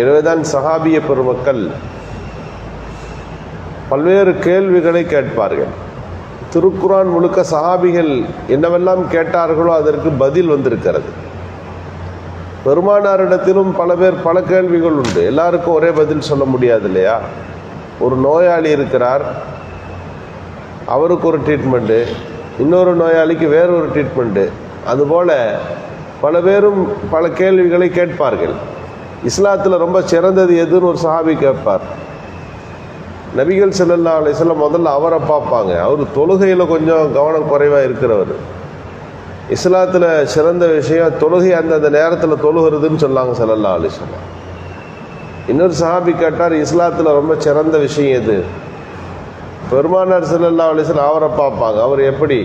எனவேதான் சஹாபிய பெருமக்கள் பல்வேறு கேள்விகளை கேட்பார்கள். திருக்குரான் முழுக்க சஹாபிகள் என்னவெல்லாம் கேட்டார்களோ அதற்கு பதில் வந்திருக்கிறது. பெருமானாரிடத்திலும் பல பேர் பல கேள்விகள் உண்டு. எல்லாருக்கும் ஒரே பதில் சொல்ல முடியாது இல்லையா? ஒரு நோயாளி இருக்கிறார், அவருக்கு ஒரு ட்ரீட்மெண்ட்டு, இன்னொரு நோயாளிக்கு வேறொரு ட்ரீட்மெண்ட்டு. அதுபோல் பல பேரும் பல கேள்விகளை கேட்பார்கள். இஸ்லாத்தில் ரொம்ப சிறந்தது எதுன்னு ஒரு சஹாபி கேட்பார். நபிகள் ஸல்லல்லாஹு அலைஹி வஸல்லம் முதல்ல அவரை பார்ப்பாங்க. அவர் தொழுகையில் கொஞ்சம் கவனம் குறைவாக இருக்கிறவர். இஸ்லாத்தில் சிறந்த விஷயம் தொழுகை அந்தந்த நேரத்தில் தொழுகிறதுன்னு சொன்னாங்க ஸல்லல்லாஹு அலைஹி வஸல்லம். இன்னொரு சஹாபி கேட்டார், இஸ்லாத்தில் ரொம்ப சிறந்த விஷயம் எது? பெருமானார் ஸல்லல்லாஹு அலைஹி வஸல்லம் அவரை பார்ப்பாங்க. அவர் எப்படி?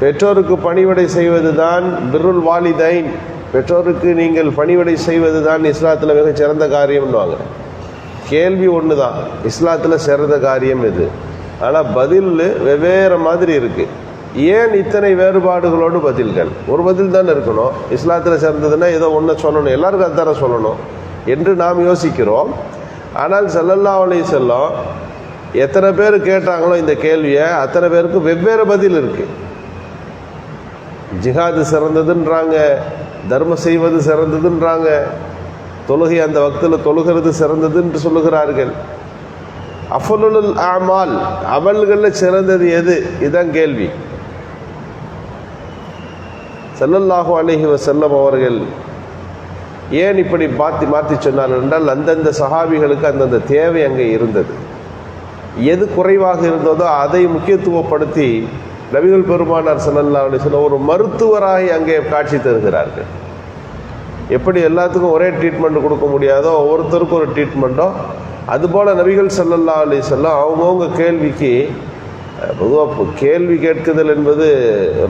பெற்றோருக்கு பணிவிடை செய்வது தான் பிர்ருல் வாலிதைன், பெற்றோருக்கு நீங்கள் பணிவிடை செய்வது தான் இஸ்லாத்தில் மிக சிறந்த காரியம்னுவாங்க. கேள்வி ஒன்று தான், இஸ்லாத்தில் சிறந்த காரியம் எது? ஆனால் பதில் வெவ்வேறு மாதிரி இருக்குது. ஏன் இத்தனை வேறுபாடுகளோடு பதில்கள்? ஒரு பதில் தான் இருக்கணும். இஸ்லாத்தில் சிறந்ததுன்னா ஏதோ ஒன்று சொல்லணும், எல்லாருக்கும் அதுதானே சொல்லணும் என்று நாம் யோசிக்கிறோம். ஆனால் ஸல்லல்லாஹு அலைஹி வஸல்லம் எத்தனை பேர் கேட்டாங்களோ இந்த கேள்வியை, அத்தனை பேருக்கு வெவ்வேறு பதில் இருக்குது. ஜிஹாது சிறந்ததுன்றாங்க, தர்மம் செய்வது சிறந்ததுன்றாங்க, தொழுகை அந்த வக்தில் தொழுகிறது சிறந்தது என்று சொல்லுகிறார்கள். அஃலுல் அமால், அமல்களில் சிறந்தது எது? இதுதான் கேள்வி. ஸல்லல்லாஹு அலைஹி வஸல்லம் அவர்கள் ஏன் இப்படி மாற்றி சொன்னார்கள் என்றால், அந்தந்த சஹாபிகளுக்கு அந்தந்த தேவை அங்கே இருந்தது. எது குறைவாக இருந்ததோ அதை முக்கியத்துவப்படுத்தி நபிகள் பெருமானார் ஸல்லல்லாஹு அலைஹி வஸல்லம் ஒரு மருத்துவராகி அங்கே காட்சி தருகிறார்கள். எப்படி எல்லாத்துக்கும் ஒரே ட்ரீட்மெண்ட் கொடுக்க முடியாதோ, ஒவ்வொருத்தருக்கும் ஒரு ட்ரீட்மெண்ட்டோ, அதுபோல் நபிகள் ஸல்லல்லாஹு அலைஹி வஸல்லம் அவங்கவுங்க கேள்விக்கு பொதுவாக கேள்வி கேட்குதல் என்பது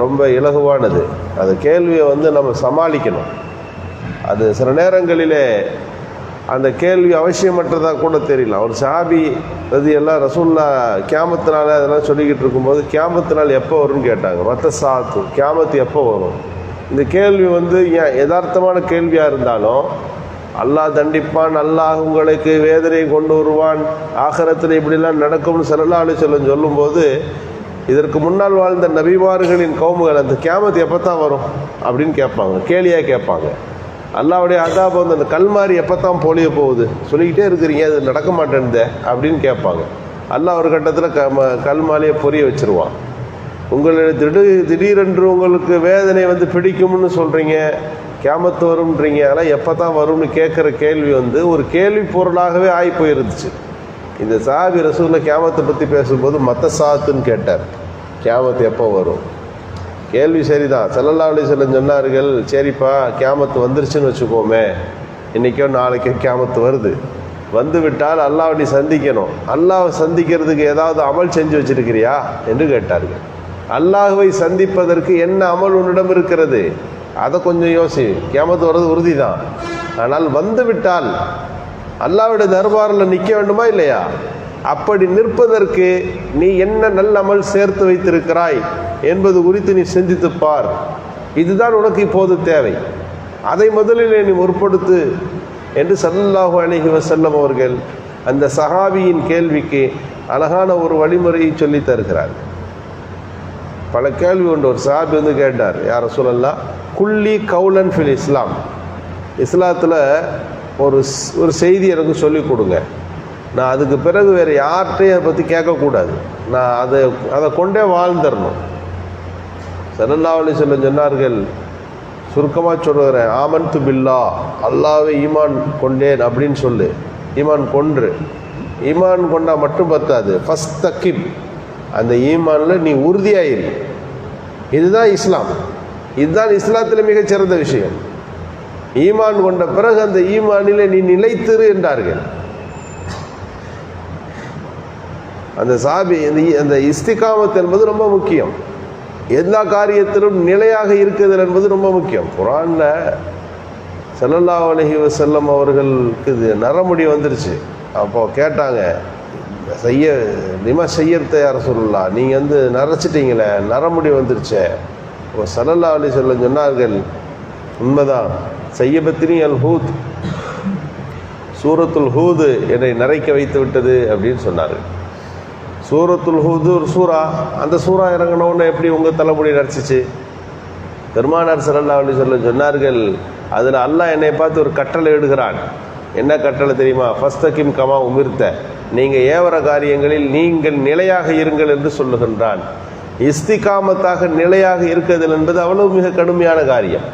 ரொம்ப இலகுவானது. அந்த கேள்வியை நம்ம சமாளிக்கணும். அது சில நேரங்களிலே அந்த கேள்வி அவசியமற்றதாக கூட தெரியலாம். ஒரு சஹாபி அது எல்லாம் ரசூல்லா கியாமத்தினால அதெல்லாம் சொல்லிக்கிட்டு இருக்கும்போது, கியாமத்தினால் எப்போ வரும்னு கேட்டாங்க. மற்ற சாத்து கியாமத்து எப்போ வரும்? இந்த கேள்வி யதார்த்தமான கேள்வியாக இருந்தாலும், அல்லாஹ் தண்டிப்பான், அல்லாஹ் உங்களுக்கு வேதனை கொண்டு வருவான், ஆகிரத்தில் இப்படிலாம் நடக்கும்னு ஸல்லல்லாஹு அலைஹி வஸல்லம் சொல்லும்போது, இதற்கு முன்னால் வாழ்ந்த நபிமார்களின் கௌமுகள் அந்த கியாமத்து எப்போ தான் வரும் அப்படின்னு கேட்பாங்க, கேலியாக கேட்பாங்க. அல்லாஹ்வுடைய அதாப் அந்த கல்மாரி எப்போ தான் பொழிய போகுது சொல்லிக்கிட்டே இருக்கிறீங்க, அது நடக்க மாட்டேன்தே அப்படின்னு கேட்பாங்க. அல்லாஹ் ஒரு கட்டத்தில் கல்மாரியை பொரிய வச்சுருவான். உங்களுடைய திடீரென்று உங்களுக்கு வேதனை பிடிக்கும்னு சொல்கிறீங்க, கியாமத்து வரும்ன்றீங்க, ஆனால் எப்போ தான் வரும்னு கேட்குற கேள்வி ஒரு கேள்வி பொருளாகவே ஆகி போயிருந்துச்சு. இந்த சஹாபி ரசூலுல்லாஹ் கியாமத்தை பற்றி பேசும்போது மற்ற சாத்துன்னு கேட்டார், கியாமத்து எப்போ வரும்? கேள்வி சரிதான். ஸல்லல்லாஹு அலைஹி வஸல்லம் சொன்னார்கள், சரிப்பா கியாமத்து வந்துருச்சுன்னு வச்சுக்கோமே, இன்றைக்கோ நாளைக்கோ கியாமத்து வருது, வந்து விட்டால் அல்லாஹ்வை நீ சந்திக்கணும், அல்லாஹ்வை சந்திக்கிறதுக்கு ஏதாவது அமல் செஞ்சு வச்சிருக்கிறியா என்று கேட்டார்கள். அல்லாஹ்வை சந்திப்பதற்கு என்ன அமல் உன்னிடம் இருக்கிறது? அதை கொஞ்சம் யோசி. கியாமத்து வர்றது உறுதி தான், ஆனால் வந்து விட்டால் அல்லாஹ்வுடைய தர்பாரில் நிற்க வேண்டுமா இல்லையா? அப்படி நிற்பதற்கு நீ என்ன நல்ல அமல் சேர்த்து வைத்திருக்கிறாய் என்பது குறித்து நீ சிந்தித்துப்பார். இதுதான் உனக்கு இப்போது தேவை, அதை முதலில் நீ முற்படுத்து என்று ஸல்லல்லாஹு அலைஹி வஸல்லம் அவர்கள் அந்த சஹாபியின் கேள்விக்கு அழகான ஒரு வழிமுறையை சொல்லி தருகிறார். பல கேள்வி உண்டு. ஒரு சஹாபி கேட்டார், யா ரசூலல்லாஹ் குல்லி கவுலன் ஃபில் இஸ்லாம், இஸ்லாத்தில் ஒரு செய்தி எனக்கு சொல்லிக் கொடுங்க, நான் அதுக்கு பிறகு வேறு யார்கிட்டையும் அதை பற்றி கேட்கக்கூடாது, நான் அதை கொண்டே வாழ்ந்துடணும். ஸல்லல்லாஹு அலைஹி வஸல்லம் சொன்னார்கள், சுருக்கமாக சொல்கிறேன், ஆமன்து பில்லா, அல்லாஹ்வை ஈமான் கொண்டேன் அப்படின்னு சொல்லு, ஈமான் கொன்று. ஈமான் கொண்டால் மட்டும் பத்தாது, ஃபஸ்தகிம், அந்த ஈமானில் நீ உறுதியாயிரு. இதுதான் இஸ்லாம், இதுதான் இஸ்லாத்தில் மிகச்சிறந்த விஷயம். ஈமான் கொண்ட பிறகு அந்த ஈமானிலே நீ நிலைத்திரு என்றார்கள். அந்த சாபி அந்த இஸ்திகாமத் என்பது ரொம்ப முக்கியம். எல்லா காரியத்திலும் நிலையாக இருக்குதல் என்பது ரொம்ப முக்கியம். குர்ஆன்ல ஸல்லல்லாஹு அலைஹி வஸல்லம் அவர்களுக்கு நரமுடி வந்துருச்சு. அப்போ கேட்டாங்க, செய்யறத யார சொல்லலாம், நீங்கள் நரைச்சிட்டீங்களே, நரமுடி வந்துருச்சே. ஸல்லல்லாஹு அலைஹி வஸல்லம் சொன்னார்கள், உண்மைதான், செய்யபத்தினி அல் ஹூத், சூரத்துல் ஹூது என்னை நரைக்க வைத்து விட்டது அப்படின்னு சொன்னார். சூரத்துல் ஹூது ஒரு சூறா, அந்த சூறா இறங்கினோன்னு எப்படி உங்கள் தலைமுடி நரைச்சிச்சு? பெருமானார் ஸல்லல்லாஹு அலைஹி வஸல்லம் சொன்னார்கள், அதில் அல்லாஹ் என்னை பார்த்து ஒரு கட்டளை இடுகிறான். என்ன கட்டளை தெரியுமா? ஃபஸ்தகிம் கமா உமிர்த்த, நீங்கள் ஏவர காரியங்களில் நீங்கள் நிலையாக இருங்கள் என்று சொல்லுகின்றான். இஸ்திகாமத்தாக நிலையாக இருக்கிறது என்பது அவ்வளவு மிக கடுமையான காரியம்.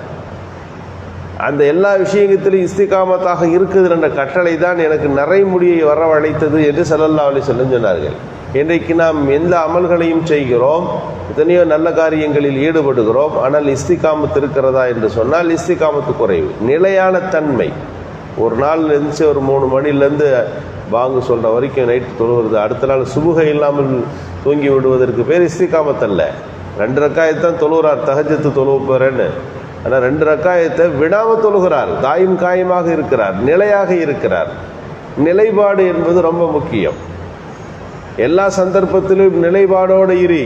அந்த எல்லா விஷயத்திலும் இஸ்திகாமத்தாக இருக்குது என்ற கட்டளை தான் எனக்கு நரைமுடியை வரவழைத்தது என்று ஸல்லல்லாஹு அலைஹி வஸல்லம் சொன்னார்கள். இன்றைக்கு நாம் எந்த அமல்களையும் செய்கிறோம், எத்தனையோ நல்ல காரியங்களில் ஈடுபடுகிறோம், ஆனால் இஸ்திகாமத்து இருக்கிறதா என்று சொன்னால் இஸ்திகாமத்து குறைவு. நிலையான தன்மை, ஒரு நாள் இருந்துச்சு ஒரு 3 மணிலேருந்து பாங்கு சொல்கிற வரைக்கும் நைட்டு தொழுவது, அடுத்த நாள் சுபுகை இல்லாமல் தூங்கி விடுவதற்கு பேர் இஸ்திகாமத் அல்ல. 2 ரக்காயத்தை தான் தொழுகிறார், தஹஜ்ஜத்து தொழுவ போகிறேன்னு. ஆனால் 2 ரக்காயத்தை விடாமல் தொழுகிறார், தாயும் காயமாக இருக்கிறார், நிலையாக இருக்கிறார். நிலைப்பாடு என்பது ரொம்ப முக்கியம். எல்லா சந்தர்ப்பத்திலும் நிலைப்பாடோடு இரு,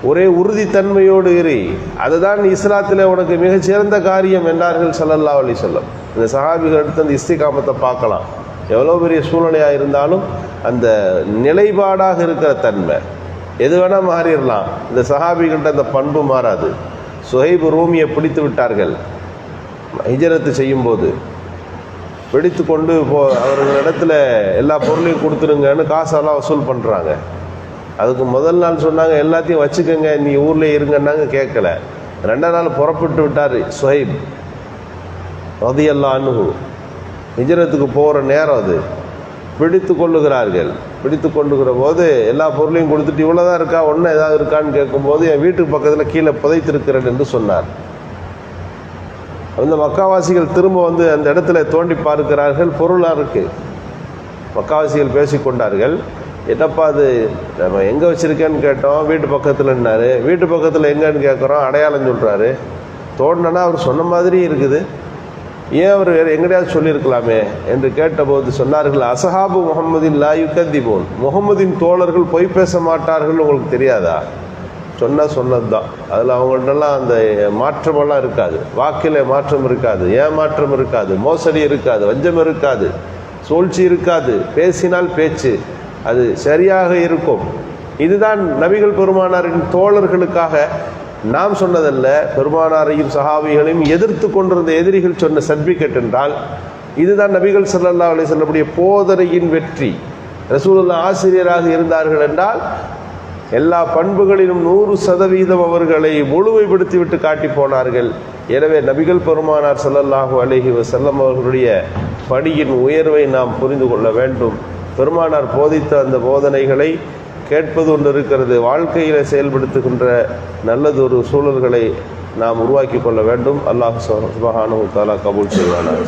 ஒரே உறுதித்தன்மையோடு இரு. அதுதான் இஸ்லாத்தில் உனக்கு மிகச்சிறந்த காரியம் என்றார்கள் ஸல்லல்லாஹு அலைஹி வஸல்லம். இந்த சஹாபிகள் எடுத்து அந்த இஸ்திகாமத்தை பார்க்கலாம். எவ்வளோ பெரிய சூழ்நிலையாக இருந்தாலும் அந்த நிலைப்பாடாக இருக்கிற தன்மை, எது வேணால் மாறிடலாம். இந்த சஹாபிகள்கிட்ட அந்த பண்பு மாறாது. சுஹைப் ரூமியை பிடித்து விட்டார்கள் ஹிஜ்ரத்து செய்யும்போது. பிடித்து கொண்டு அவர்களிடத்துல எல்லா பொருளையும் கொடுத்துருங்கன்னு காசெல்லாம் வசூல் பண்ணுறாங்க. அதுக்கு முதல் நாள் சொன்னாங்க எல்லாத்தையும் வச்சுக்கோங்க, நீ ஊர்லேயே இருங்கன்னாங்க, கேட்கல. 2ஆம் நாள் புறப்பட்டு விட்டார் சுஹைப் ரலியல்லாஹு அன்ஹு. ஹிஜ்ரத்துக்கு போகிற நேரம் அது. பிடித்து கொள்ளுகிறார்கள். பிடித்து கொண்டுகிற போது எல்லா பொருளையும் கொடுத்துட்டு இவ்வளோதான் இருக்கா, ஒன்றும் ஏதாவது இருக்கான்னு கேட்கும்போது என் வீட்டுக்கு பக்கத்தில் கீழே புதைத்திருக்கிறேன் என்று சொன்னார். அந்த மக்காவாசிகள் திரும்ப வந்து அந்த இடத்துல தோண்டி பார்க்கிறார்கள், பொருளாக இருக்கு. மக்காவாசிகள் பேசிக்கொண்டார்கள், என்னப்பா அது நம்ம எங்கே வச்சுருக்கேன்னு கேட்டோம், வீட்டு பக்கத்துலன்னாரு. வீட்டு பக்கத்தில் எங்கன்னு கேட்குறோம், அடையாளம் சொல்கிறாரு. தோண்டினா அவர் சொன்ன மாதிரி இருக்குது, ஏன் அவர் வேறு எங்கடையாவது சொல்லியிருக்கலாமே என்று கேட்டபோது சொன்னார்கள், அசஹாபு முஹம்மதின் லா யுகதிபூன், முகமதின் தோழர்கள் பொய் பேச மாட்டார்கள், உங்களுக்கு தெரியாதா? சொன்னது தான். அதில் அவங்கள்ட்டெல்லாம் அந்த மாற்றமெல்லாம் இருக்காது, வாக்கில் மாற்றம் இருக்காது, ஏமாற்றம் இருக்காது, மோசடி இருக்காது, வஞ்சம் இருக்காது, சூழ்ச்சி இருக்காது, பேசினால் பேச்சு அது சரியாக இருக்கும். இதுதான் நபிகள் பெருமானாரின் தோழர்களுக்காக நாம் சொன்னதல்ல, பெருமானாரையும் சஹாபிகளையும் எதிர்த்து கொண்டிருந்த எதிரிகள் சொன்ன சர்டிஃபிகேட் என்றால் இதுதான் நபிகள் ஸல்லல்லாஹு அலைஹி வஸல்லம் போதனையின் வெற்றி. ரசூலுல்லாஹ் ஆசிரியராக இருந்தார்கள் என்றால் எல்லா பண்புகளிலும் 100% அவர்களை முழுமைப்படுத்திவிட்டு காட்டி போனார்கள். எனவே நபிகள் பெருமானார் ஸல்லல்லாஹு அலைஹி வஸல்லம் அவர்களுடைய பணியின் உயர்வை நாம் புரிந்து கொள்ள வேண்டும். பெருமானார் போதித்த அந்த போதனைகளை கேட்பது ஒன்று இருக்கிறது, வாழ்க்கையில் செயல்படுத்துகின்ற நல்லதொரு சூழல்களை நாம் உருவாக்கி கொள்ள வேண்டும். அல்லாஹ் சுப்ஹானஹு வ தஆலா கபூல் செய்வானாக.